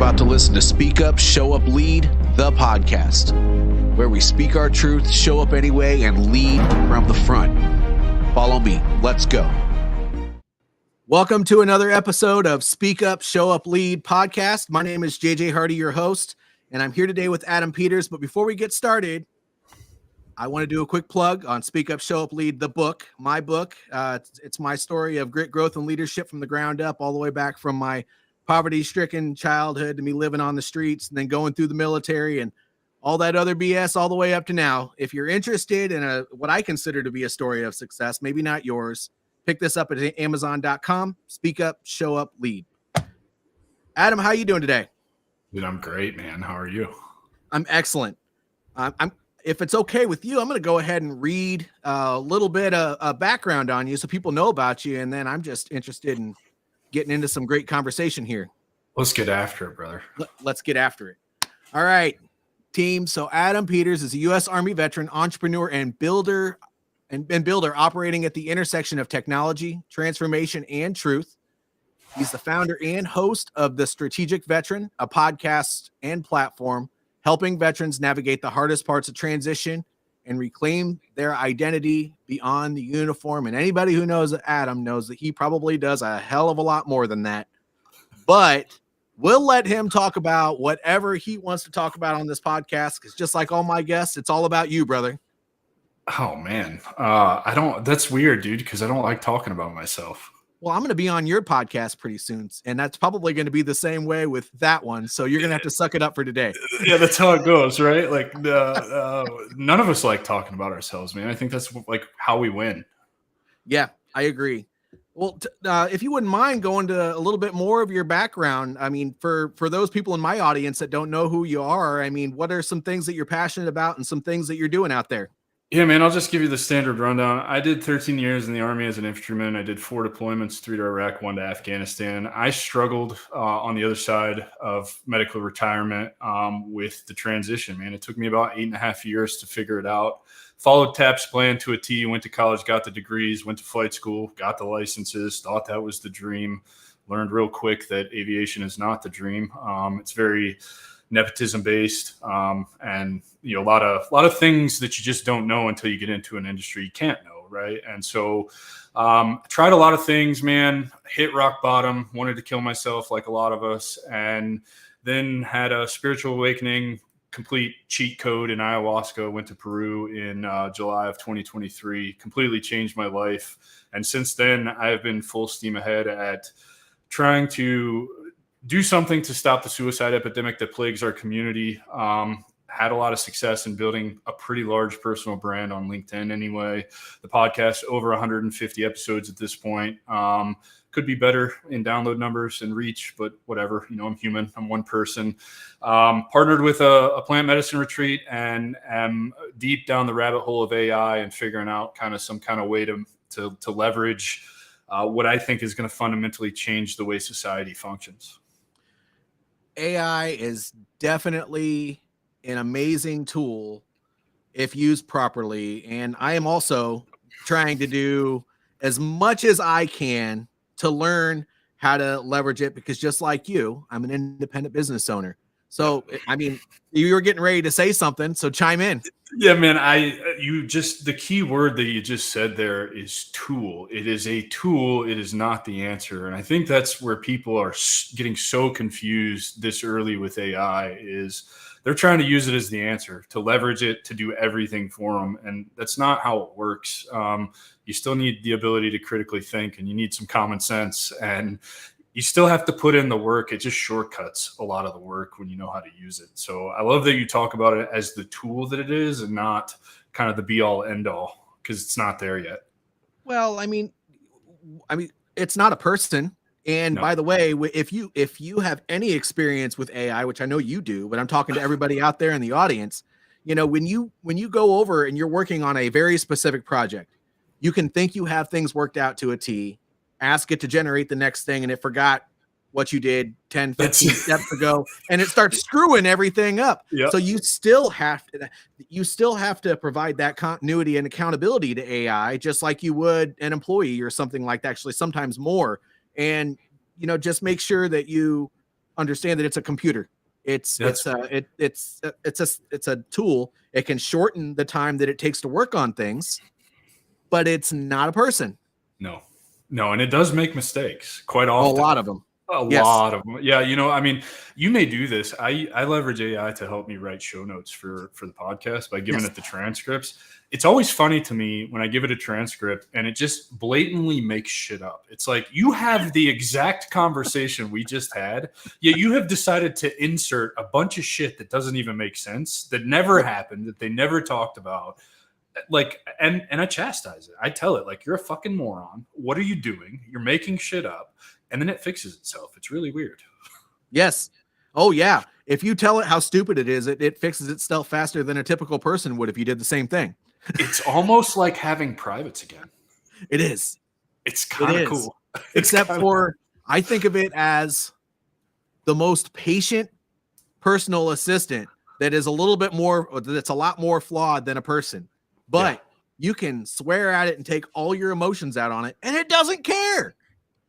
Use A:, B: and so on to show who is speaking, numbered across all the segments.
A: about to listen to Speak Up, Show Up, Lead, the podcast, where we speak our truth, show up anyway, and lead from the front. Follow me. Let's go. Welcome to another episode of Speak Up, Show Up, Lead podcast. My name is JJ Hardy, your host, and I'm here today with Adam Peters. But before we get started, I want to do a quick plug on Speak Up, Show Up, Lead, the book, my book. It's my story of grit, growth, and leadership from the ground up, all the way back from my poverty-stricken childhood to me living on the streets and then going through the military and all that other BS all the way up to now. If you're interested in what I consider to be a story of success, maybe not yours, pick this up at Amazon.com. Speak Up, Show Up, Lead. Adam, how you doing today?
B: Dude, I'm great, man. How are you?
A: I'm excellent. If it's okay with you, I'm going to go ahead and read a little bit of background on you so people know about you, and then I'm just interested in getting into some great conversation here.
B: Let's get after it, brother.
A: Let's get after it. All right, team. So Adam Peters is a U.S. Army veteran, entrepreneur, and builder operating at the intersection of technology, transformation, and truth. He's the founder and host of The Strategic Veteran, a podcast and platform helping veterans navigate the hardest parts of transition and reclaim their identity beyond the uniform. And anybody who knows Adam knows that he probably does a hell of a lot more than that. But we'll let him talk about whatever he wants to talk about on this podcast, because just like all my guests, it's all about you, brother.
B: Oh, man. That's weird, dude, because I don't like talking about myself.
A: Well, I'm going to be on your podcast pretty soon, and that's probably going to be the same way with that one. So you're going to have to suck it up for today.
B: Yeah, that's how it goes, right? Like, none of us like talking about ourselves, man. I think that's like how we win.
A: Yeah, I agree. Well, if you wouldn't mind going to a little bit more of your background, I mean, for those people in my audience that don't know who you are, I mean, what are some things that you're passionate about and some things that you're doing out there?
B: Yeah, man, I'll just give you the standard rundown. I did 13 years in the Army as an infantryman. I did 4 deployments, 3 to Iraq, 1 to Afghanistan. I struggled on the other side of medical retirement with the transition, man. It took me about 8.5 years to figure it out. Followed TAP's plan to a T, went to college, got the degrees, went to flight school, got the licenses, thought that was the dream. Learned real quick that aviation is not the dream. It's very nepotism based, and a lot of things that you just don't know until you get into an industry you can't know, right? And so tried a lot of things, man. Hit rock bottom, wanted to kill myself like a lot of us, and then had a spiritual awakening, complete cheat code in ayahuasca. Went to Peru in July of 2023, completely changed my life, and since then I have been full steam ahead at trying to do something to stop the suicide epidemic that plagues our community. Had a lot of success in building a pretty large personal brand on LinkedIn anyway. The podcast, over 150 episodes at this point. Could be better in download numbers and reach, but whatever. I'm human. I'm one person. Partnered with a plant medicine retreat and am deep down the rabbit hole of AI and figuring out some kind of way to leverage what I think is going to fundamentally change the way society functions.
A: AI is definitely an amazing tool if used properly. And I am also trying to do as much as I can to learn how to leverage it, because just like you, I'm an independent business owner. So, I mean, you were getting ready to say something, so chime in.
B: Yeah, man, the key word that you just said there is tool. It is a tool. It is not the answer. And I think that's where people are getting so confused this early with AI is they're trying to use it as the answer, to leverage it, to do everything for them. And that's not how it works. You still need the ability to critically think, and you need some common sense, and you still have to put in the work. It just shortcuts a lot of the work when you know how to use it. So I love that you talk about it as the tool that it is and not kind of the be all end all, because it's not there yet.
A: Well, I mean, it's not a person. And no. By the way, if you have any experience with AI, which I know you do, but I'm talking to everybody out there in the audience, when you go over and you're working on a very specific project, you can think you have things worked out to a T, ask it to generate the next thing, and it forgot what you did 10, 15 steps ago, and it starts screwing everything up. Yep. So you still have to provide that continuity and accountability to AI, just like you would an employee or something like that, actually sometimes more. And, just make sure that you
C: understand that it's a computer. It's a tool. It can shorten the time that it takes to work on things, but it's not a person.
B: No, and it does make mistakes quite
C: A
B: often.
C: lot of them.
B: Lot of them. Yeah, I mean, you may do this. I leverage AI to help me write show notes for the podcast by giving it the transcripts. It's always funny to me when I give it a transcript and it just blatantly makes shit up. It's like, you have the exact conversation we just had, yet you have decided to insert a bunch of shit that doesn't even make sense, that never happened, that they never talked about. Like, and I chastise it. I tell it, like, you're a fucking moron. What are you doing? You're making shit up. And then it fixes itself. It's really weird.
C: Yes. Oh, yeah. If you tell it how stupid it is, it fixes itself faster than a typical person would if you did the same thing.
B: It's almost like having privates again.
C: It is.
B: It's kind of cool.
C: Except for, I think of it as the most patient personal assistant that is a little bit more, that's a lot more flawed than a person. But you can swear at it and take all your emotions out on it, and it doesn't care.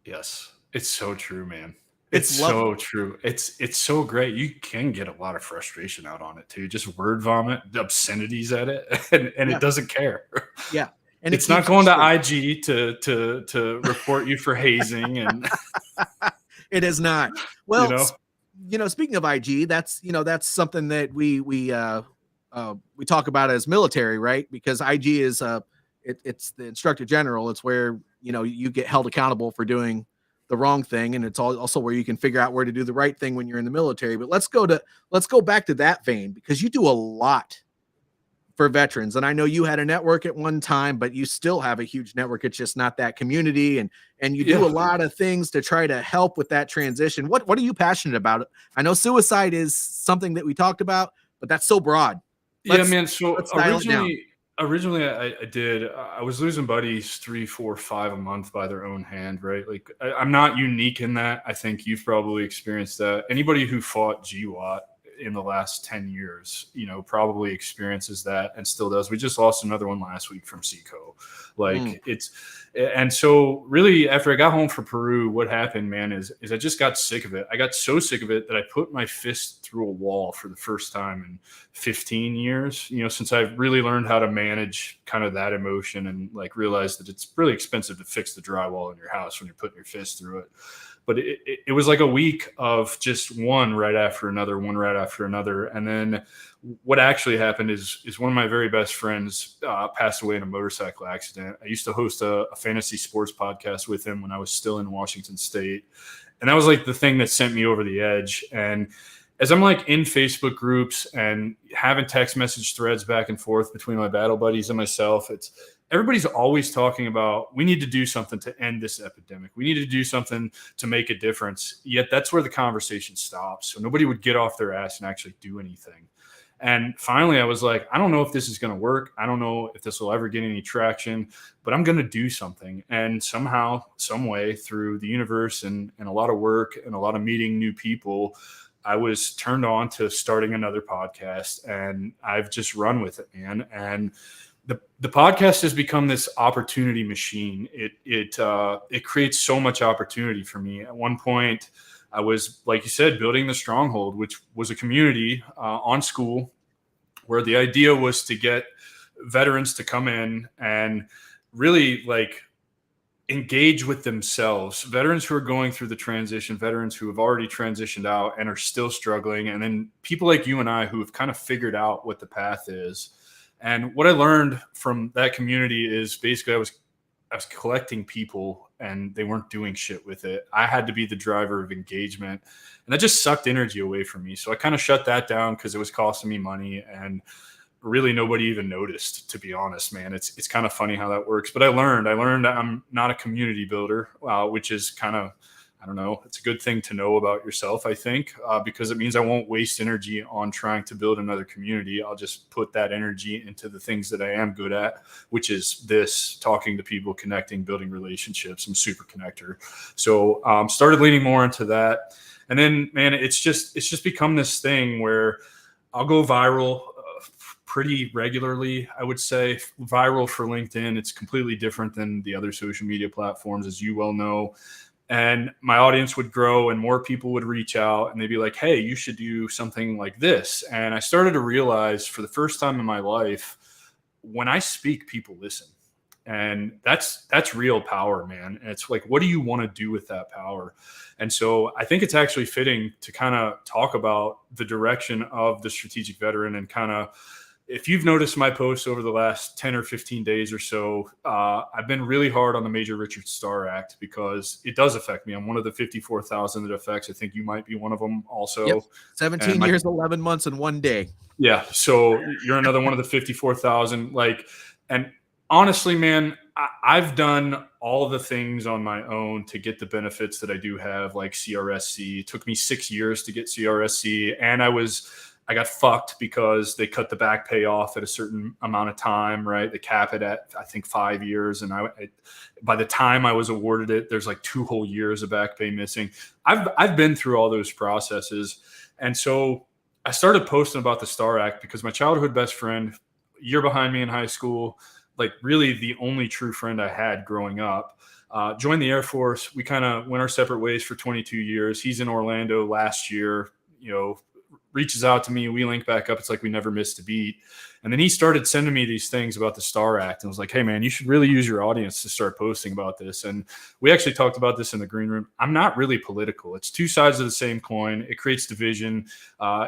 B: Yes. It's so true, man. It's so true. It's so great. You can get a lot of frustration out on it too. Just word vomit, obscenities at it, and it doesn't care.
C: Yeah. And
B: it's not going to IG to report you for hazing, and
C: it is not. Well, speaking of IG, that's something that we talk about as military, right? Because IG is it's the instructor general. It's where you get held accountable for doing the wrong thing, and it's also where you can figure out where to do the right thing when you're in the military. But let's go back to that vein, because you do a lot for veterans, and I know you had a network at one time, but you still have a huge network. It's just not that community, and you do a lot of things to try to help with that transition. What are you passionate about? I know suicide is something that we talked about, but that's so broad.
B: Man. So originally I was losing buddies 3, 4, 5 a month by their own hand, right? Like, I'm not unique in that. I think you've probably experienced that. Anybody who fought GWAT in the last 10 years, probably experiences that and still does. We just lost another one last week from Seco. And so really, after I got home from Peru, what happened, man, is I just got sick of it. I got so sick of it that I put my fist through a wall for the first time in 15 years, since I've really learned how to manage kind of that emotion and like realize that it's really expensive to fix the drywall in your house when you're putting your fist through it. But it was like a week of just one right after another. And then what actually happened is one of my very best friends passed away in a motorcycle accident. I used to host a fantasy sports podcast with him when I was still in Washington State. And that was like the thing that sent me over the edge. And as I'm like in Facebook groups and having text message threads back and forth between my battle buddies and myself, everybody's always talking about, we need to do something to end this epidemic. We need to do something to make a difference. Yet that's where the conversation stops. So nobody would get off their ass and actually do anything. And finally I was like, I don't know if this is going to work. I don't know if this will ever get any traction, but I'm going to do something. And somehow, some way, through the universe and a lot of work and a lot of meeting new people, I was turned on to starting another podcast, and I've just run with it, man. And the podcast has become this opportunity machine. It creates so much opportunity for me. At one point, I was, like you said, building the Stronghold, which was a community on school where the idea was to get veterans to come in and really like engage with themselves. Veterans who are going through the transition, veterans who have already transitioned out and are still struggling, and then people like you and I who have kind of figured out what the path is. And what I learned from that community is basically I was collecting people and they weren't doing shit with it. I had to be the driver of engagement, and that just sucked energy away from me. So I kind of shut that down because it was costing me money, and really nobody even noticed, to be honest, man. It's kind of funny how that works. But I learned I'm not a community builder, which is kind of, I don't know, it's a good thing to know about yourself, I think, because it means I won't waste energy on trying to build another community. I'll just put that energy into the things that I am good at, which is talking to people, connecting, building relationships. I'm a super connector. So started leaning more into that. And then, man, it's just become this thing where I'll go viral pretty regularly. I would say viral for LinkedIn. It's completely different than the other social media platforms, as you well know. And my audience would grow and more people would reach out and they'd be like, hey, you should do something like this. And I started to realize for the first time in my life, when I speak, people listen. And that's real power, man. And it's like, what do you want to do with that power? And so I think it's actually fitting to kind of talk about the direction of the strategic veteran and kind of, if you've noticed my posts over the last 10 or 15 days or so, I've been really hard on the Major Richard Starr Act because it does affect me. I'm one of the 54,000 that affects. I think you might be one of them also.
C: Yep. 17 years, 11 months, and 1 day.
B: Yeah. So you're another one of the 54,000. Like, and honestly, man, I've done all the things on my own to get the benefits that I do have, like CRSC. It took me 6 years to get CRSC, and I got fucked because they cut the back pay off at a certain amount of time, right? They cap it at, I think, 5 years. And by the time I was awarded it, there's like 2 whole years of back pay missing. I've been through all those processes. And so I started posting about the Starr Act because my childhood best friend, a year behind me in high school, like really the only true friend I had growing up, joined the Air Force. We kind of went our separate ways for 22 years. He's in Orlando last year, reaches out to me. We link back up. It's like we never missed a beat. And then he started sending me these things about the Starr Act and was like, hey, man, you should really use your audience to start posting about this. And we actually talked about this in the green room. I'm not really political. It's two sides of the same coin. It creates division.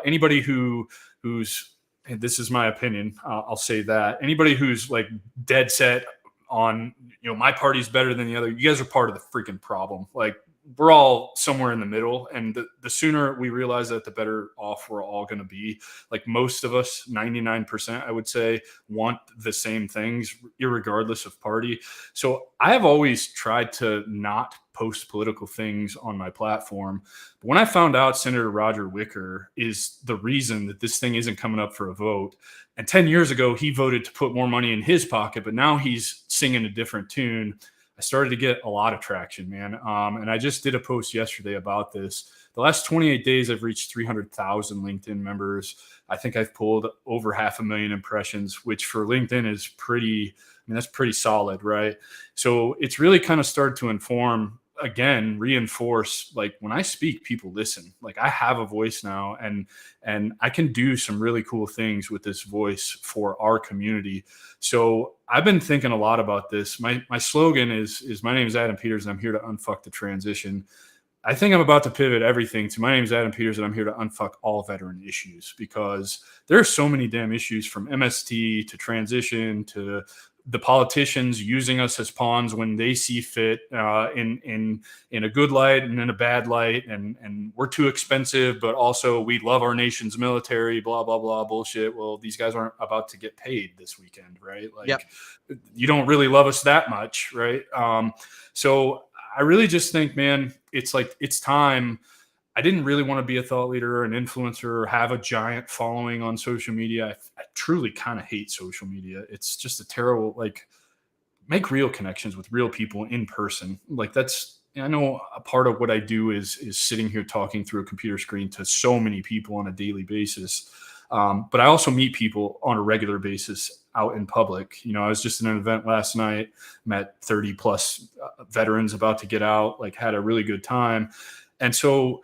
B: Anybody who's, and this is my opinion, I'll say that, anybody who's like dead set on, my party's better than the other, you guys are part of the freaking problem. Like, we're all somewhere in the middle, and the sooner we realize that, the better off we're all going to be. Like most of us, 99%, I would say, want the same things, irregardless of party. So I have always tried to not post political things on my platform. But when I found out Senator Roger Wicker is the reason that this thing isn't coming up for a vote, and 10 years ago he voted to put more money in his pocket, but now he's singing a different tune, I started to get a lot of traction, man. And I just did a post yesterday about this. The last 28 days, I've reached 300,000 LinkedIn members. I think I've pulled over 500,000 impressions, which for LinkedIn is pretty, that's pretty solid, right? So it's really kind of started to reinforce, like when I speak, people listen. Like I have a voice now, and I can do some really cool things with this voice for our community. So I've been thinking a lot about this. My slogan is my name is Adam Peters, and I'm here to unfuck the transition. I think I'm about to pivot everything to my name is Adam Peters, and I'm here to unfuck all veteran issues, because there are so many damn issues, from MST to transition to the politicians using us as pawns when they see fit, in a good light and in a bad light, and we're too expensive, but also we love our nation's military, blah blah blah bullshit. Well, these guys aren't about to get paid this weekend, right? Like, yep. You don't really love us that much, right? So I really just think, man, it's like, it's time. I didn't really want to be a thought leader or an influencer or have a giant following on social media. I truly kind of hate social media. It's just a terrible, like, make real connections with real people in person. Like I know a part of what I do is sitting here talking through a computer screen to so many people on a daily basis. But I also meet people on a regular basis out in public. I was just in an event last night, met 30 plus veterans about to get out, like had a really good time. And so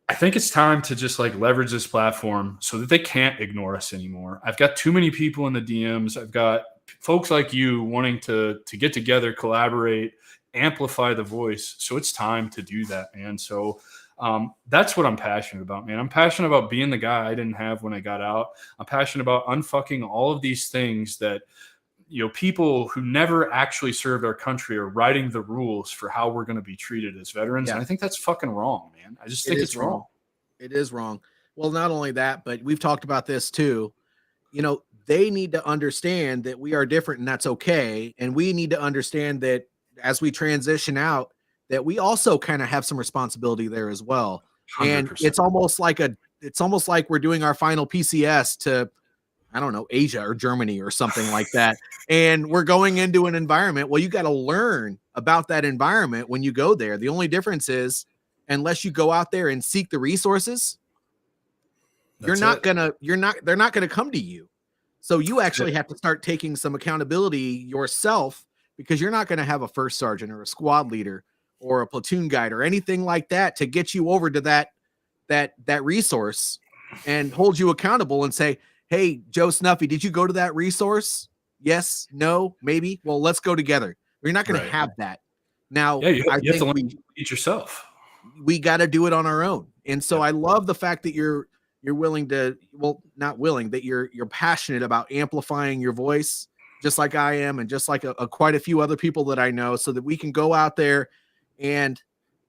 B: I think it's time to just like leverage this platform so that they can't ignore us anymore. I've got too many people in the DMs. I've got folks like you wanting to get together, collaborate, amplify the voice. So it's time to do that, man. So that's what I'm passionate about, man. I'm passionate about being the guy I didn't have when I got out. I'm passionate about unfucking all of these things that, people who never actually served our country are writing the rules for how we're going to be treated as veterans. Yeah. And I think that's fucking wrong, man. I just think it's wrong.
C: It is wrong. Well, not only that, but we've talked about this too. They need to understand that we are different, and that's okay. And we need to understand that as we transition out, that we also kind of have some responsibility there as well. 100%. And it's almost like we're doing our final PCS to, I don't know, Asia or Germany or something like that. And we're going into an environment. Well, you got to learn about that environment when you go there. The only difference is, unless you go out there and seek the resources, they're not going to come to you. So you actually have to start taking some accountability yourself, because you're not going to have a first sergeant or a squad leader or a platoon guide or anything like that to get you over to that resource and hold you accountable and say, hey, Joe Snuffy, did you go to that resource? Yes, no, maybe. Well, let's go together. You're not going to have that. Now,
B: yeah, you
C: I
B: have
C: think
B: to learn to teach yourself.
C: We got to do it on our own. And so I love the fact that you're willing to, well, not willing, that you're passionate about amplifying your voice, just like I am, and just like quite a few other people that I know, so that we can go out there and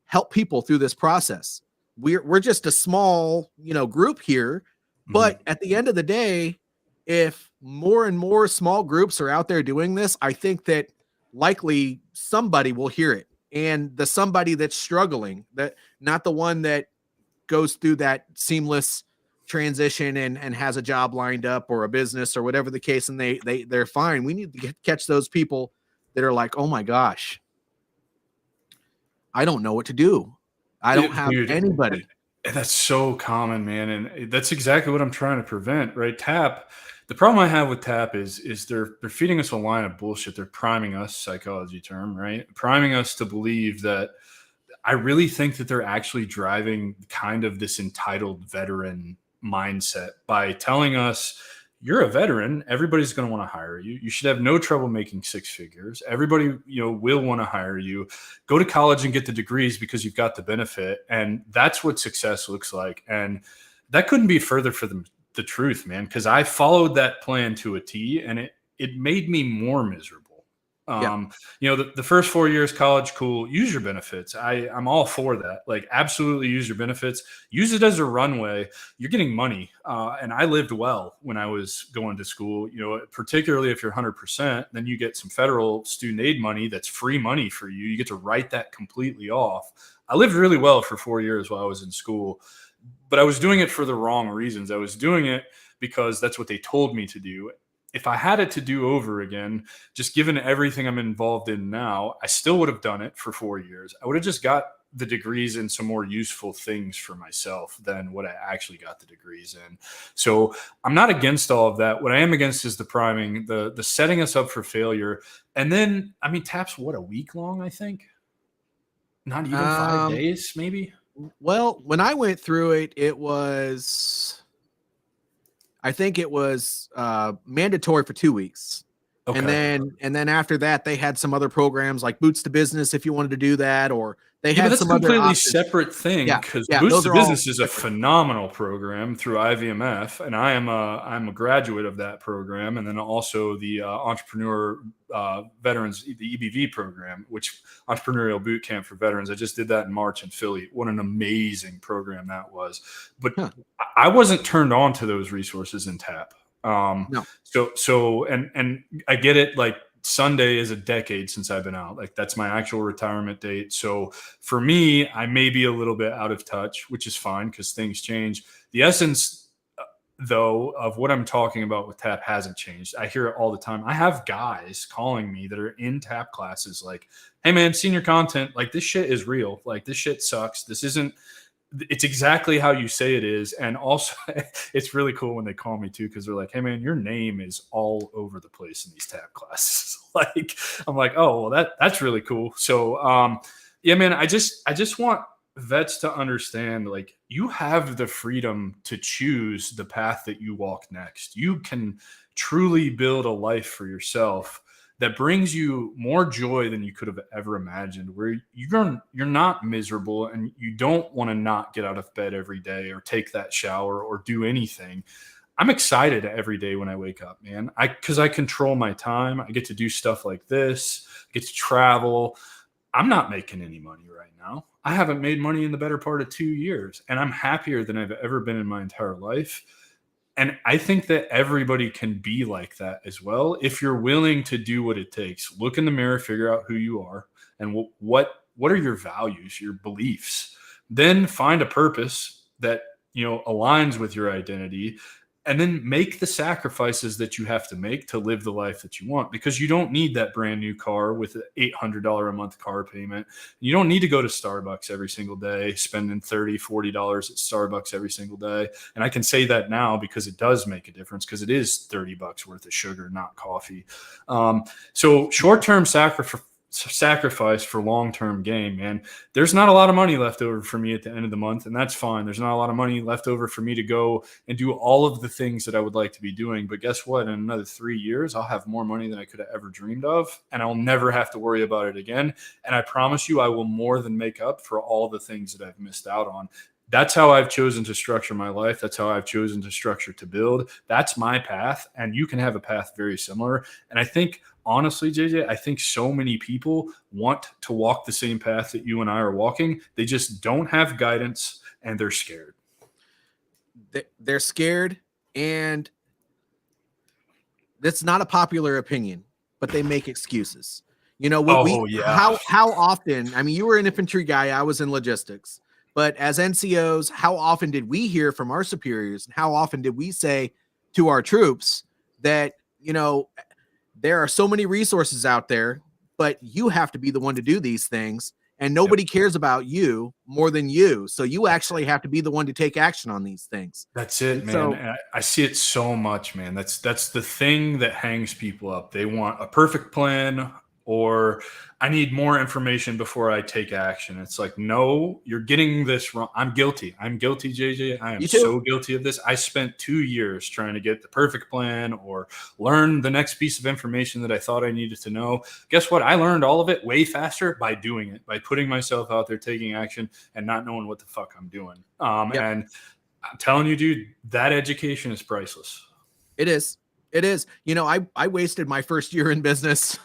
C: help people through this process. We're just a small, group here, but at the end of the day, if more and more small groups are out there doing this, I think that likely somebody will hear it. And the somebody that's struggling, that not the one that goes through that seamless transition and has a job lined up or a business or whatever the case, and they're fine. We need to catch those people that are like, oh my gosh, I don't know what to do. I don't have anybody.
B: That's so common, man. And that's exactly what I'm trying to prevent, right? TAP. The problem I have with TAP is they're feeding us a line of bullshit. They're priming us, psychology term, right? Priming us to believe that. I really think that they're actually driving kind of this entitled veteran mindset by telling us, you're a veteran, everybody's going to want to hire you. You should have no trouble making six figures. Everybody, will want to hire you. Go to college and get the degrees because you've got the benefit. And that's what success looks like. And that couldn't be further from the truth, man, because I followed that plan to a T, and it made me more miserable. The first 4 years college, cool. Use your benefits. I'm all for that. Like, absolutely use your benefits. Use it as a runway. You're getting money. And I lived well when I was going to school, particularly if you're 100%, then you get some federal student aid money. That's free money for you. You get to write that completely off. I lived really well for 4 years while I was in school, but I was doing it for the wrong reasons. I was doing it because that's what they told me to do. If I had it to do over again, just given everything I'm involved in now, I still would have done it for 4 years. I would have just got the degrees in some more useful things for myself than what I actually got the degrees in. So I'm not against all of that. What I am against is the priming, the setting us up for failure. And then, TAP's what, a week long, I think? Not even 5 days, maybe?
C: Well, when I went through it, I think it was mandatory for 2 weeks. Okay. And then after that, they had some other programs like Boots to Business if you wanted to do that, or they had some other
B: completely separate thing, because Boots to Business is a phenomenal program through IVMF, and I'm a graduate of that program, and then also the Entrepreneur Veterans, the EBV program, which Entrepreneurial Boot Camp for Veterans. I just did that in March in Philly. What an amazing program that was! But I wasn't turned on to those resources in TAP.
C: No.
B: So I get it. Like, Sunday is a decade since I've been out. Like, that's my actual retirement date. So for me, I may be a little bit out of touch, which is fine because things change. The essence, though, of what I'm talking about with TAP hasn't changed. I hear it all the time. I have guys calling me that are in TAP classes like, hey man, senior content, like, this shit is real. Like, this shit sucks. It's exactly how you say it is. And also, it's really cool when they call me too, because they're like, hey man, your name is all over the place in these TAP classes. Like, I'm like, oh, well, that's really cool. So yeah, man, I just want vets to understand, like, you have the freedom to choose the path that you walk next. You can truly build a life for yourself that brings you more joy than you could have ever imagined, where you're not miserable and you don't want to not get out of bed every day or take that shower or do anything. I'm excited every day when I wake up, man. Because I control my time. I get to do stuff like this, get to travel. I'm not making any money right now. I haven't made money in the better part of 2 years, and I'm happier than I've ever been in my entire life. And I think that everybody can be like that as well, if you're willing to do what it takes. Look in the mirror, figure out who you are, and what are your values, your beliefs. Then find a purpose that aligns with your identity, and then make the sacrifices that you have to make to live the life that you want, because you don't need that brand new car with an $800 a month car payment. You don't need to go to Starbucks every single day, spending $30, $40 at Starbucks every single day. And I can say that now because it does make a difference, because it is $30 worth of sugar, not coffee. So short-term sacrifice for long-term gain, man. There's not a lot of money left over for me at the end of the month, and that's fine. There's not a lot of money left over for me to go and do all of the things that I would like to be doing. But guess what? In another 3 years, I'll have more money than I could have ever dreamed of, and I'll never have to worry about it again. And I promise you, I will more than make up for all the things that I've missed out on. That's how I've chosen to structure my life. That's how I've chosen to structure to build. That's my path. And you can have a path very similar. And I think, honestly, JJ, I think so many people want to walk the same path that you and I are walking. They just don't have guidance, and they're scared.
C: They're scared, and that's not a popular opinion, but they make excuses. You know, how often, I mean, you were an infantry guy, I was in logistics. But as NCOs, how often did we hear from our superiors, and how often did we say to our troops that, you know, there are so many resources out there, but you have to be the one to do these things, and nobody cares about you more than you. So you actually have to be the one to take action on these things.
B: That's it, man. So, I see it so much, man. That's the thing that hangs people up. They want a perfect plan, or I need more information before I take action. It's like, no, you're getting this wrong. I'm guilty. I'm guilty, JJ. I am so guilty of this. I spent 2 years trying to get the perfect plan or learn the next piece of information that I thought I needed to know. Guess what? I learned all of it way faster by doing it, by putting myself out there, taking action, and not knowing what the fuck I'm doing. And I'm telling you, dude, that education is priceless.
C: It is. It is. You know, I wasted my first year in business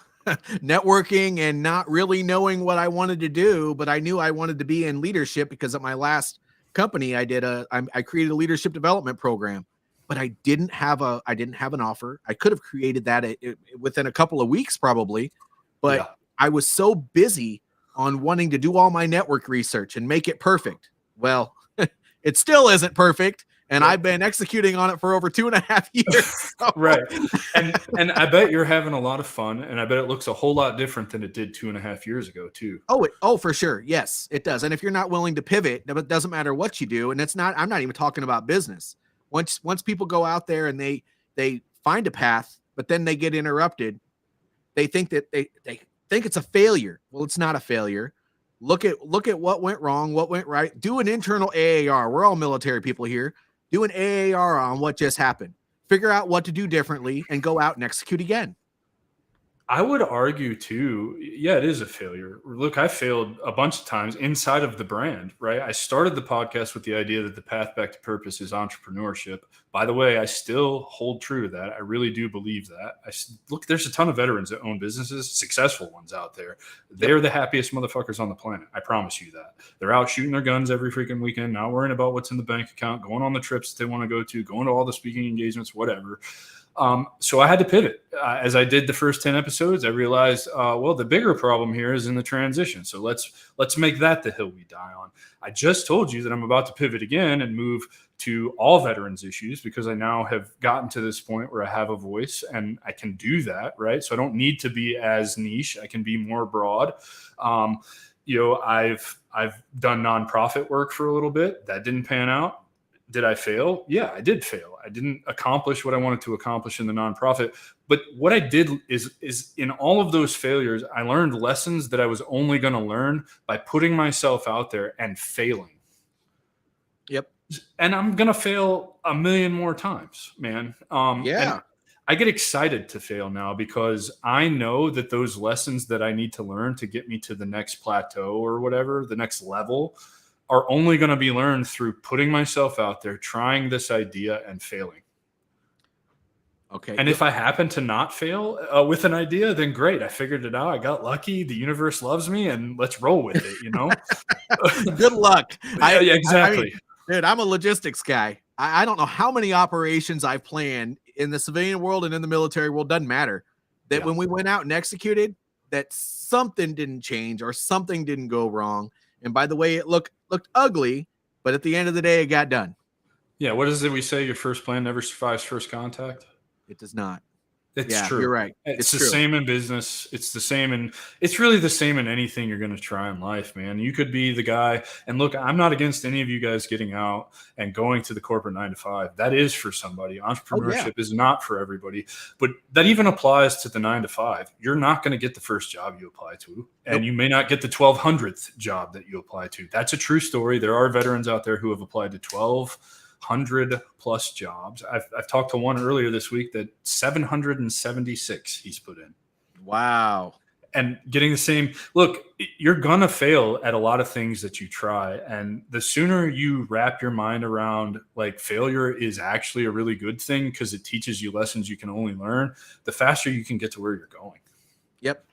C: networking and not really knowing what I wanted to do, but I knew I wanted to be in leadership because at my last company, I created a leadership development program, but I didn't have an offer. I could have created that within a couple of weeks probably, but I was so busy on wanting to do all my network research and make it perfect. Well, it still isn't perfect. And I've been executing on it for over 2.5 years. So.
B: Right. And I bet you're having a lot of fun. And I bet it looks a whole lot different than it did 2.5 years ago, too.
C: Oh, for sure. Yes, it does. And if you're not willing to pivot, it doesn't matter what you do. And I'm not even talking about business. Once people go out there and they find a path, but then they get interrupted, they think that they think it's a failure. Well, it's not a failure. Look at what went wrong, what went right. Do an internal AAR. We're all military people here. Do an AAR on what just happened. Figure out what to do differently and go out and execute again.
B: I would argue too, yeah, it is a failure. Look, I failed a bunch of times inside of the brand, right? I started the podcast with the idea that the path back to purpose is entrepreneurship. By the way, I still hold true to that. I really do believe that. Look, there's a ton of veterans that own businesses, successful ones out there. They're the happiest motherfuckers on the planet. I promise you that. They're out shooting their guns every freaking weekend, not worrying about what's in the bank account, going on the trips that they want to go to, going to all the speaking engagements, whatever. So I had to pivot. As I did the first 10 episodes, I realized, well, the bigger problem here is in the transition. So let's make that the hill we die on. I just told you that I'm about to pivot again and move to all veterans issues because I now have gotten to this point where I have a voice and I can do that, right? So I don't need to be as niche. I can be more broad. I've done nonprofit work for a little bit. That didn't pan out. Did I fail? Yeah, I did fail. I didn't accomplish what I wanted to accomplish in the nonprofit. But what I did is in all of those failures, I learned lessons that I was only going to learn by putting myself out there and failing.
C: Yep.
B: And I'm going to fail a million more times, man. And I get excited to fail now because I know that those lessons that I need to learn to get me to the next plateau or whatever, the next level, are only going to be learned through putting myself out there, trying this idea and failing.
C: Okay.
B: And if I happen to not fail with an idea, then great. I figured it out. I got lucky. The universe loves me and let's roll with it, you know?
C: Good luck.
B: Yeah, exactly.
C: Dude, I'm a logistics guy. I don't know how many operations I've planned in the civilian world and in the military world. Doesn't matter. That when we went out and executed, that something didn't change or something didn't go wrong. And by the way, it looked ugly, but at the end of the day, it got done.
B: Yeah. What is it we say? Your first plan never survives first contact.
C: It does not.
B: It's true.
C: You're right.
B: It's the
C: true.
B: same in business. It's the same in, it's really the same in anything you're going to try in life, man. You could be the guy, and look, I'm not against any of you guys getting out and going to the corporate 9 to 5. That is for somebody. Entrepreneurship is not for everybody, but that even applies to the 9 to 5. You're not going to get the first job you apply to, and you may not get the 1200th job that you apply to. That's a true story. There are veterans out there who have applied to 1,200 plus jobs. I've talked to one earlier this week that 776 he's put in.
C: Wow.
B: And getting the same look, you're gonna fail at a lot of things that you try. And the sooner you wrap your mind around like failure is actually a really good thing because it teaches you lessons you can only learn, the faster you can get to where you're going.
C: Yep.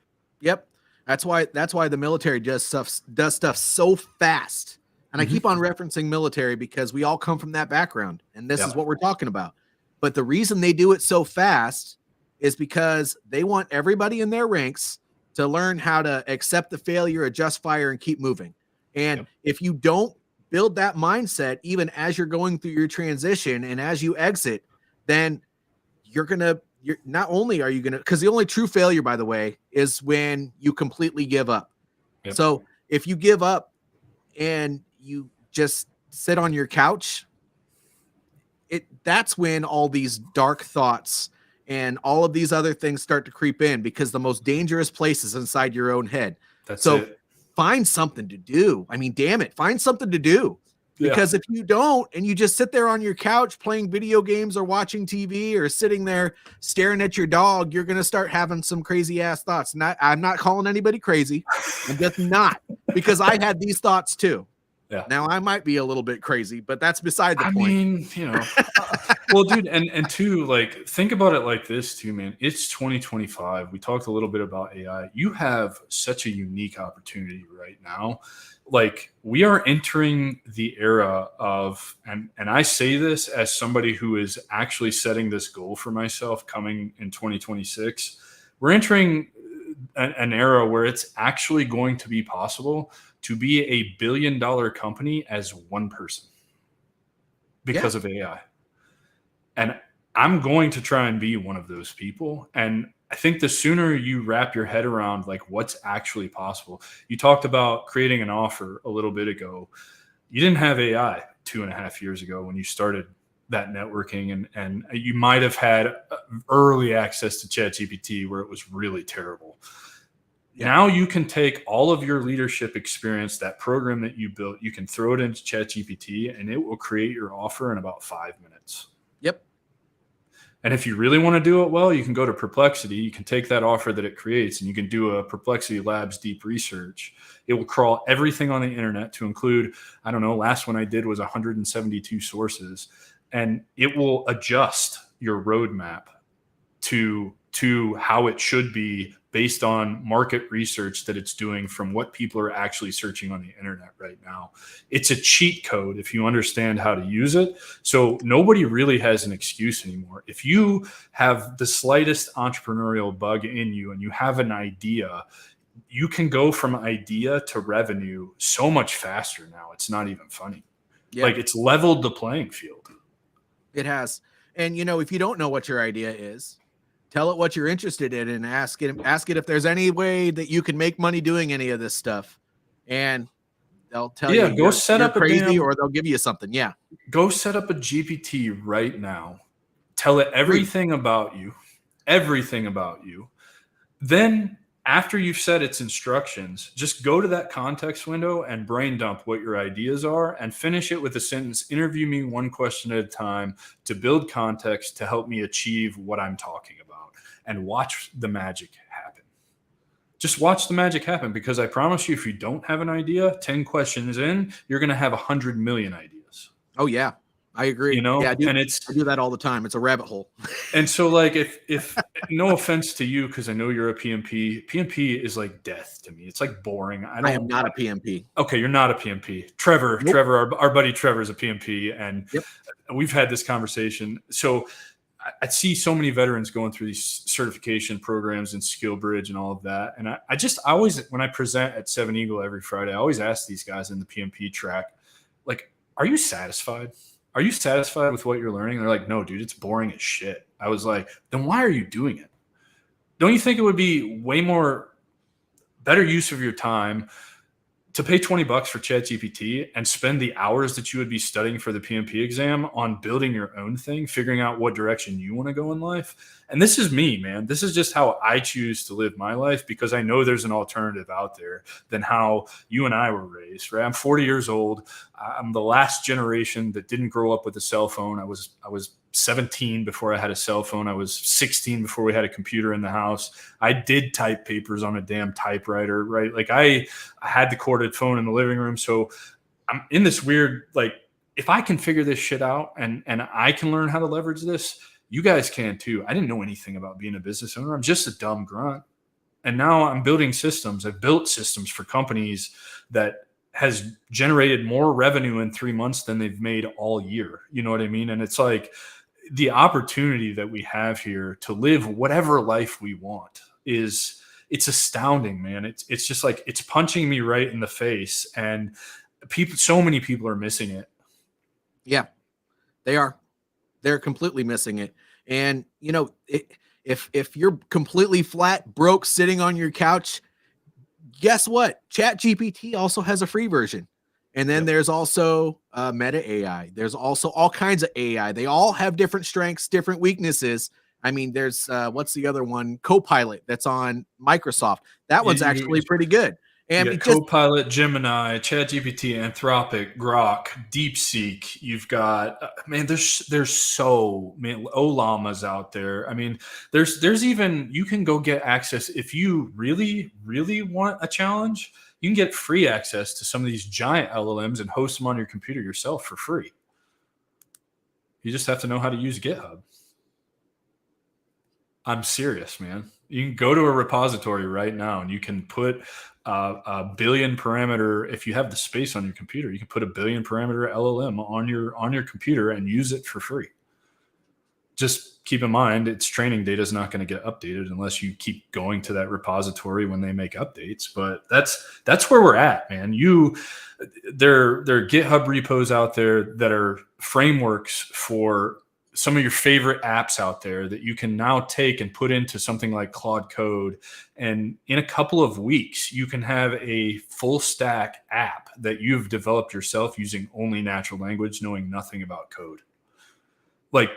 C: That's why the military does stuff so fast. And I keep on referencing military because we all come from that background, and this is what we're talking about. But the reason they do it so fast is because they want everybody in their ranks to learn how to accept the failure, adjust fire, and keep moving. And if you don't build that mindset, even as you're going through your transition and as you exit, then you're not only are you going to, because the only true failure, by the way, is when you completely give up. So if you give up and you just sit on your couch, that's when all these dark thoughts and all of these other things start to creep in, because the most dangerous place is inside your own head. Find something to do. I mean, damn it, find something to do. Because if you don't, and you just sit there on your couch playing video games or watching TV or sitting there staring at your dog, you're going to start having some crazy ass thoughts. I'm not calling anybody crazy. I'm just not, because I had these thoughts too. Now I might be a little bit crazy, but that's beside the point. I
B: mean, well, dude, and two, like, think about it like this too, man. It's 2025. We talked a little bit about AI. You have such a unique opportunity right now. Like, we are entering the era of, and I say this as somebody who is actually setting this goal for myself coming in 2026. We're entering an era where it's actually going to be possible to be a $1 billion company as one person because of AI. And I'm going to try and be one of those people. And I think the sooner you wrap your head around like what's actually possible. You talked about creating an offer a little bit ago. You didn't have AI 2.5 years ago when you started that networking, and you might have had early access to ChatGPT where it was really terrible. Now you can take all of your leadership experience, that program that you built, you can throw it into ChatGPT and it will create your offer in about 5 minutes. And if you really want to do it well, you can go to Perplexity. You can take that offer that it creates and you can do a Perplexity Labs deep research. It will crawl everything on the internet to include, I don't know, last one I did was 172 sources, and it will adjust your roadmap to how it should be based on market research that it's doing from what people are actually searching on the internet right now. It's a cheat code if you understand how to use it. So nobody really has an excuse anymore. If you have the slightest entrepreneurial bug in you and you have an idea, you can go from idea to revenue so much faster now. It's not even funny. Like, it's leveled the playing field.
C: It has. And, if you don't know what your idea is, tell it what you're interested in and ask it if there's any way that you can make money doing any of this stuff. And they'll tell you,
B: go set up
C: crazy, or they'll give you something.
B: Go set up a GPT right now. Tell it everything about you. Then after you've set its instructions, just go to that context window and brain dump what your ideas are and finish it with a sentence. Interview me one question at a time to build context to help me achieve what I'm talking about, and watch the magic happen. Just watch the magic happen, because I promise you, if you don't have an idea, 10 questions in, you're going to have 100 million ideas.
C: Oh yeah. I agree. I do that all the time. It's a rabbit hole.
B: And so, like, if no offense to you, because I know you're a PMP is like death to me. It's like boring. I am
C: not a PMP.
B: Okay, you're not a PMP. Trevor, our buddy Trevor is a PMP, and we've had this conversation. So I see so many veterans going through these certification programs and Skill Bridge and all of that. And I always, when I present at Seven Eagle every Friday, I always ask these guys in the PMP track, like, are you satisfied? Are you satisfied with what you're learning? And they're like, no, dude, it's boring as shit. I was like, then why are you doing it? don't you think it would be way more better use of your time to pay $20 for ChatGPT and spend the hours that you would be studying for the PMP exam on building your own thing, figuring out what direction you want to go in life? And this is me, man. This is just how I choose to live my life, because I know there's an alternative out there than how you and I were raised, right? I'm 40 years old. I'm the last generation that didn't grow up with a cell phone. I was 17 before I had a cell phone. I was 16 before we had a computer in the house. I did type papers on a damn typewriter, right? Like I had the corded phone in the living room. So I'm in this weird, like, if I can figure this shit out and I can learn how to leverage this, you guys can too. I didn't know anything about being a business owner. I'm just a dumb grunt. And now I'm building systems. I've built systems for companies that has generated more revenue in 3 months than they've made all year. You know what I mean? And it's like, the opportunity that we have here to live whatever life we want it's astounding, man. It's just like, it's punching me right in the face, and so many people are missing it.
C: Yeah, they are. They're completely missing it. And if you're completely flat broke sitting on your couch, guess what? ChatGPT also has a free version. And then there's also Meta AI. There's also all kinds of AI. They all have different strengths, different weaknesses. I mean, there's what's the other one? Copilot, that's on Microsoft. That one's actually pretty good. And because
B: Copilot, Gemini, ChatGPT, Anthropic, Grok, DeepSeek. You've got there's so many Olamas out there. I mean, there's even, you can go get access if you really, really want a challenge. You can get free access to some of these giant LLMs and host them on your computer yourself for free. You just have to know how to use GitHub. I'm serious, man. You can go to a repository right now and you can put a billion parameter, if you have the space on your computer, you can put a billion parameter LLM on your computer and use it for free. Just keep in mind, its training data is not going to get updated unless you keep going to that repository when they make updates. But that's where we're at, man. There are GitHub repos out there that are frameworks for some of your favorite apps out there that you can now take and put into something like Claude Code. And in a couple of weeks, you can have a full stack app that you've developed yourself using only natural language, knowing nothing about code. Like,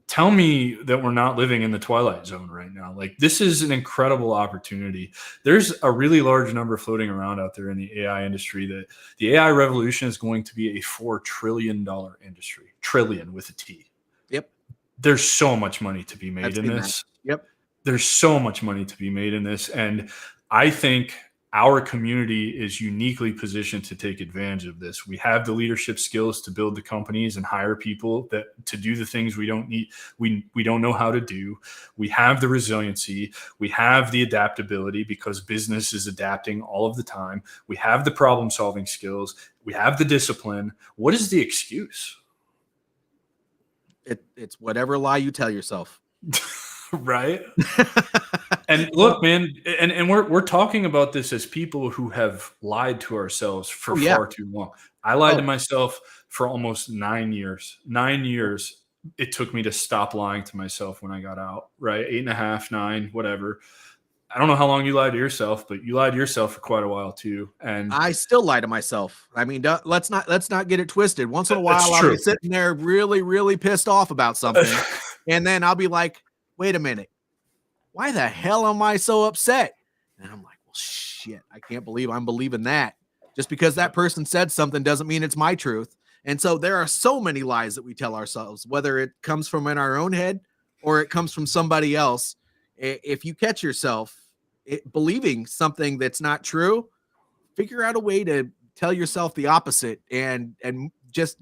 B: tell me that we're not living in the twilight zone right now. Like, this is an incredible opportunity. There's a really large number floating around out there in the AI industry that the AI revolution is going to be a $4 trillion industry, trillion with a T.
C: Yep.
B: There's so much money to be made in this.
C: Yep.
B: There's so much money to be made in this. And I think our community is uniquely positioned to take advantage of this. We have the leadership skills to build the companies and hire people to do the things we don't need. We don't know how to do. We have the resiliency. We have the adaptability because business is adapting all of the time. We have the problem solving skills. We have the discipline. What is the excuse?
C: It's whatever lie you tell yourself.
B: Right. And look, man, and we're talking about this as people who have lied to ourselves for far too long. I lied to myself for almost 9 years. 9 years it took me to stop lying to myself when I got out, right? 8.5, 9, whatever. I don't know how long you lied to yourself, but you lied to yourself for quite a while too. And
C: I still lie to myself. I mean, let's not get it twisted. Once in a while, I'll be sitting there really, really pissed off about something. And then I'll be like, wait a minute, why the hell am I so upset? And I'm like, well, shit, I can't believe I'm believing that. Just because that person said something doesn't mean it's my truth. And so there are so many lies that we tell ourselves, whether it comes from in our own head or it comes from somebody else. If you catch yourself believing something that's not true, figure out a way to tell yourself the opposite and just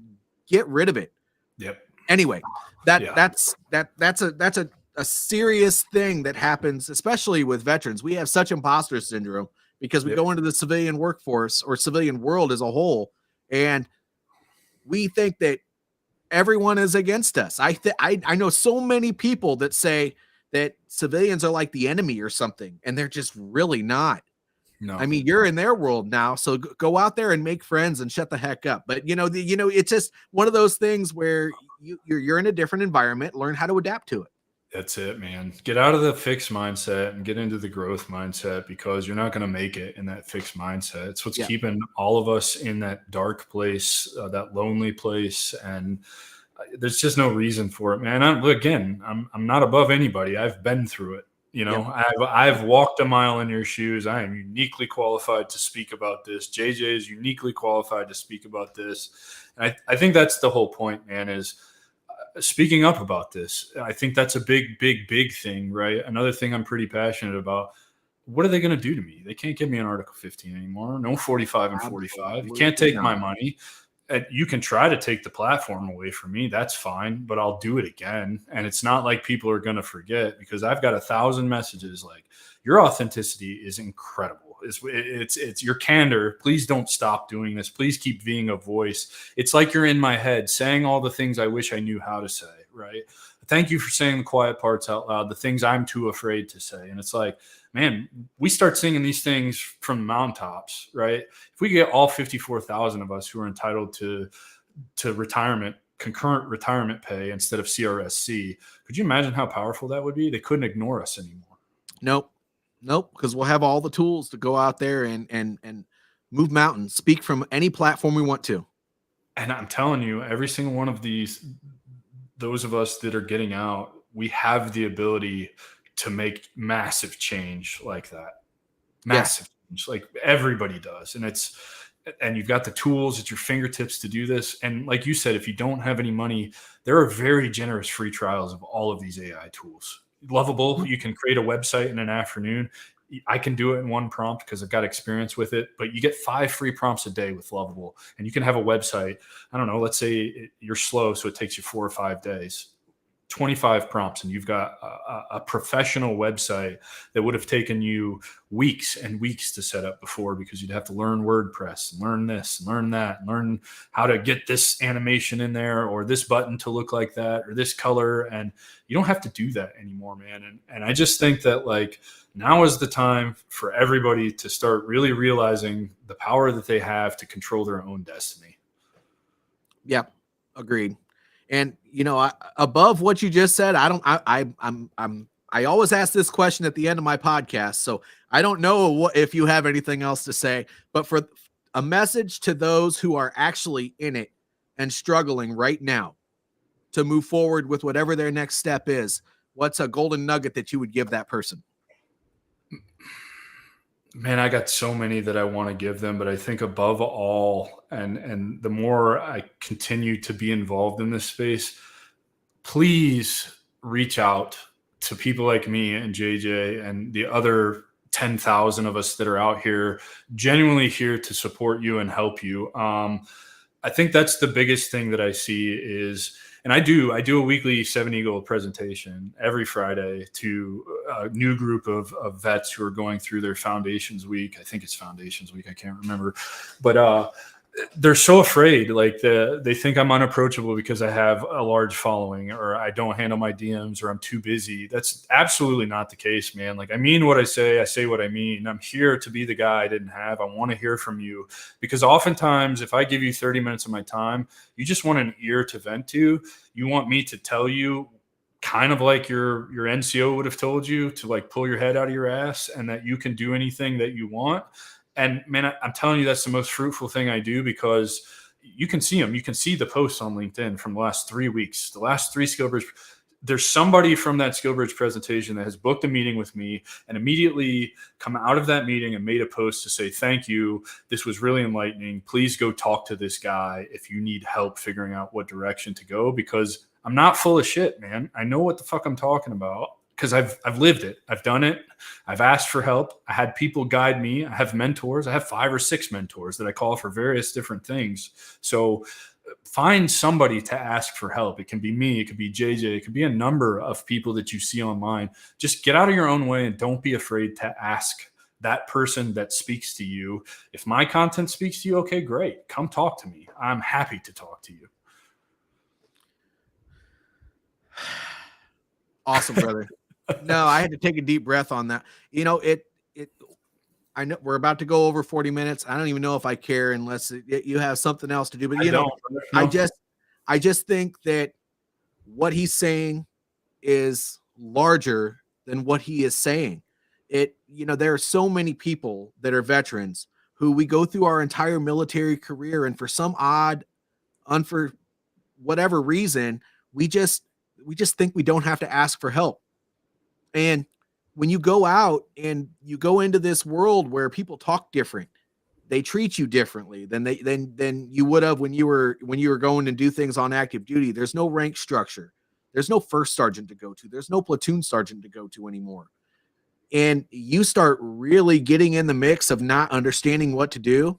C: get rid of it.
B: Yep.
C: Anyway, that's a serious thing that happens, especially with veterans. We have such imposter syndrome because we go into the civilian workforce or civilian world as a whole, and we think that everyone is against us. I know so many people that say that civilians are like the enemy or something, and they're just really not. No, I mean, you're in their world now, so go out there and make friends and shut the heck up. But it's just one of those things where you're in a different environment. Learn how to adapt to it.
B: That's it, man. Get out of the fixed mindset and get into the growth mindset, because you're not going to make it in that fixed mindset. It's what's keeping all of us in that dark place, that lonely place. And there's just no reason for it, man. I'm not above anybody. I've been through it. I've walked a mile in your shoes. I am uniquely qualified to speak about this. JJ is uniquely qualified to speak about this. And I think that's the whole point, man, is speaking up about this. I think that's a big thing, right? Another thing I'm pretty passionate about. What are they going to do to me? They can't give me an Article 15 anymore. No 45 and 45. You can't take my money. And you can try to take the platform away from me. That's fine, but I'll do it again. And it's not like people are going to forget, because I've got 1,000 messages like, your authenticity is incredible. It's your candor. Please don't stop doing this. Please keep being a voice. It's like you're in my head saying all the things I wish I knew how to say, right? Thank you for saying the quiet parts out loud, the things I'm too afraid to say. And it's like, man, we start singing these things from the mountaintops, right? If we get all 54,000 of us who are entitled to retirement, concurrent retirement pay instead of CRSC, could you imagine how powerful that would be? They couldn't ignore us anymore.
C: Nope. Because we'll have all the tools to go out there and move mountains, speak from any platform we want to.
B: And I'm telling you, every single one of those of us that are getting out, we have the ability to make massive change like that. Massive change, like everybody does. And you've got the tools at your fingertips to do this. And like you said, if you don't have any money, there are very generous free trials of all of these AI tools. Lovable, you can create a website in an afternoon. I can do it in one prompt because I've got experience with it, but you get 5 free prompts a day with Lovable, and you can have a website. I don't know, let's say you're slow, so it takes you 4 or 5 days. 25 prompts, and you've got a professional website that would have taken you weeks and weeks to set up before, because you'd have to learn WordPress and learn this and learn that and learn how to get this animation in there, or this button to look like that, or this color. And you don't have to do that anymore, man. And I just think that, like, now is the time for everybody to start really realizing the power that they have to control their own destiny.
C: Yeah, agreed. And, above what you just said, I always ask this question at the end of my podcast, so I don't know if you have anything else to say, but for a message to those who are actually in it and struggling right now to move forward with whatever their next step is, what's a golden nugget that you would give that person?
B: Man, I got so many that I want to give them, but I think above all, and the more I continue to be involved in this space, please reach out to people like me and JJ and the other 10,000 of us that are out here, genuinely here to support you and help you. I think that's the biggest thing that I see is, and I do a weekly 7 Eagle presentation every Friday to a new group of vets who are going through their Foundations Week. I think it's Foundations Week. I can't remember, but they're so afraid. Like they think I'm unapproachable because I have a large following, or I don't handle my DMs, or I'm too busy. That's absolutely not the case, man. Like, I mean what I say what I mean. I'm here to be the guy I didn't have. I want to hear from you, because oftentimes if I give you 30 minutes of my time, you just want an ear to vent to. You want me to tell you, kind of like your NCO would have told you, to like pull your head out of your ass and that you can do anything that you want. And man, I'm telling you, that's the most fruitful thing I do, because you can see them. You can see the posts on LinkedIn from the last 3 weeks, the last 3 Skillbridge. There's somebody from that Skillbridge presentation that has booked a meeting with me and immediately come out of that meeting and made a post to say, thank you. This was really enlightening. Please go talk to this guy if you need help figuring out what direction to go, because I'm not full of shit, man. I know what the fuck I'm talking about, because I've lived it. I've done it. I've asked for help. I had people guide me. I have mentors. I have 5 or 6 mentors that I call for various different things. So find somebody to ask for help. It can be me. It could be JJ. It could be a number of people that you see online. Just get out of your own way and don't be afraid to ask that person that speaks to you. If my content speaks to you, okay, great. Come talk to me. I'm happy to talk to you.
C: Awesome, brother. No, I had to take a deep breath on that. I know we're about to go over 40 minutes. I don't even know if I care unless you have something else to do. But I just think that what he's saying is larger than what he is saying. There are so many people that are veterans who we go through our entire military career, and for some for whatever reason, we just think we don't have to ask for help. And when you go out and you go into this world where people talk different, they treat you differently than you would have when you were going to do things on active duty. There's no rank structure. There's no first sergeant to go to. There's no platoon sergeant to go to anymore. And you start really getting in the mix of not understanding what to do.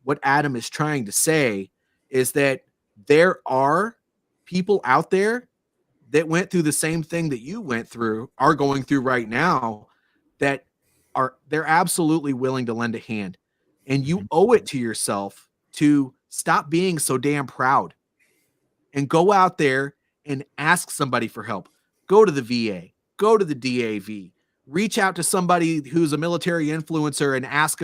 C: What Adam is trying to say is that there are people out there that went through the same thing that you went through, are going through right now, they're absolutely willing to lend a hand. And you owe it to yourself to stop being so damn proud and go out there and ask somebody for help. Go to the VA, go to the DAV, reach out to somebody who's a military influencer and ask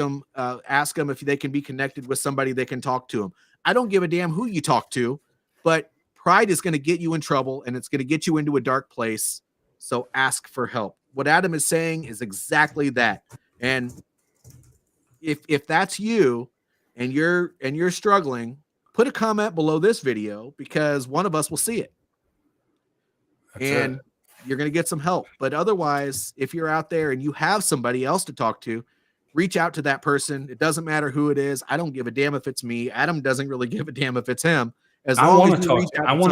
C: them if they can be connected with somebody that can talk to them. I don't give a damn who you talk to, but pride is going to get you in trouble, and it's going to get you into a dark place. So ask for help. What Adam is saying is exactly that. And if that's you and you're struggling, put a comment below this video, because one of us will see it. That's you're going to get some help. But otherwise, if you're out there and you have somebody else to talk to, reach out to that person. It doesn't matter who it is. I don't give a damn if it's me. Adam doesn't really give a damn if it's him.
B: I want to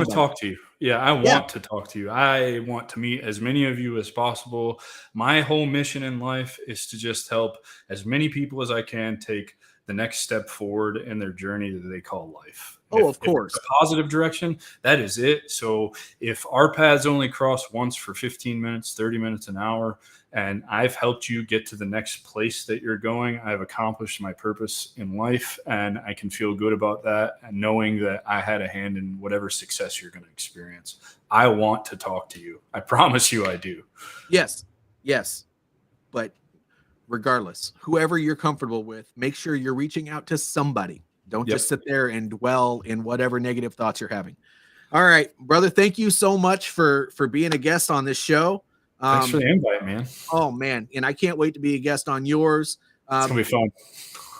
B: talk to you. Yeah, I want to talk to you. I want to meet as many of you as possible. My whole mission in life is to just help as many people as I can take the next step forward in their journey that they call life.
C: Of course.
B: If a positive direction, that is it. So if our paths only cross once for 15 minutes, 30 minutes, an hour, and I've helped you get to the next place that you're going, I've accomplished my purpose in life, and I can feel good about that, and knowing that I had a hand in whatever success you're going to experience. I want to talk to you. I promise you I do.
C: Yes. But regardless, whoever you're comfortable with, make sure you're reaching out to somebody. Don't just sit there and dwell in whatever negative thoughts you're having. All right, brother. Thank you so much for being a guest on this show.
B: Thanks for the invite, man.
C: Oh man. And I can't wait to be a guest on yours.
B: It's gonna be fun.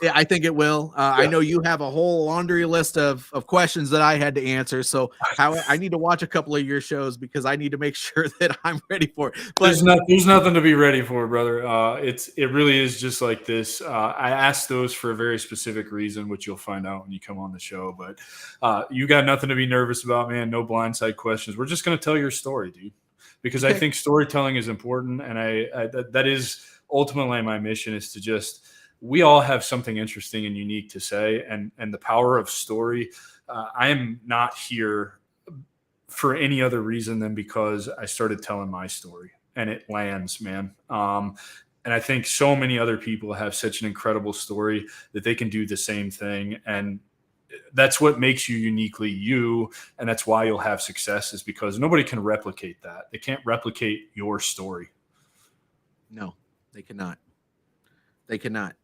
C: Yeah, I think it will. I know you have a whole laundry list of questions that I had to answer. So I need to watch a couple of your shows, because I need to make sure that I'm ready for it. But
B: there's nothing to be ready for, brother. It really is just like this. I asked those for a very specific reason, which you'll find out when you come on the show. But you got nothing to be nervous about, man. No blindside questions. We're just going to tell your story, dude, because I think storytelling is important. And that is ultimately my mission, is to just, we all have something interesting and unique to say, and the power of story. I am not here for any other reason than because I started telling my story, and it lands, man. And I think so many other people have such an incredible story that they can do the same thing. And that's what makes you uniquely you. And that's why you'll have success, is because nobody can replicate that. They can't replicate your story.
C: No, they cannot. They cannot.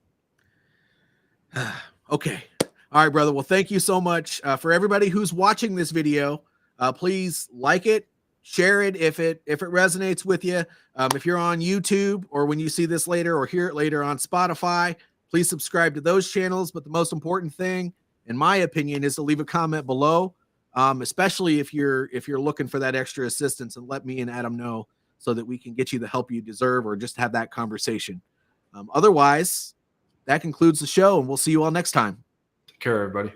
C: Okay. All right, brother. Well, thank you so much. For everybody who's watching this video, please like it, share it if it resonates with you. If you're on YouTube, or when you see this later or hear it later on Spotify, please subscribe to those channels. But the most important thing, in my opinion, is to leave a comment below, especially if you're looking for that extra assistance, and let me and Adam know so that we can get you the help you deserve, or just have that conversation. Otherwise, that concludes the show, and we'll see you all next time.
B: Take care, everybody.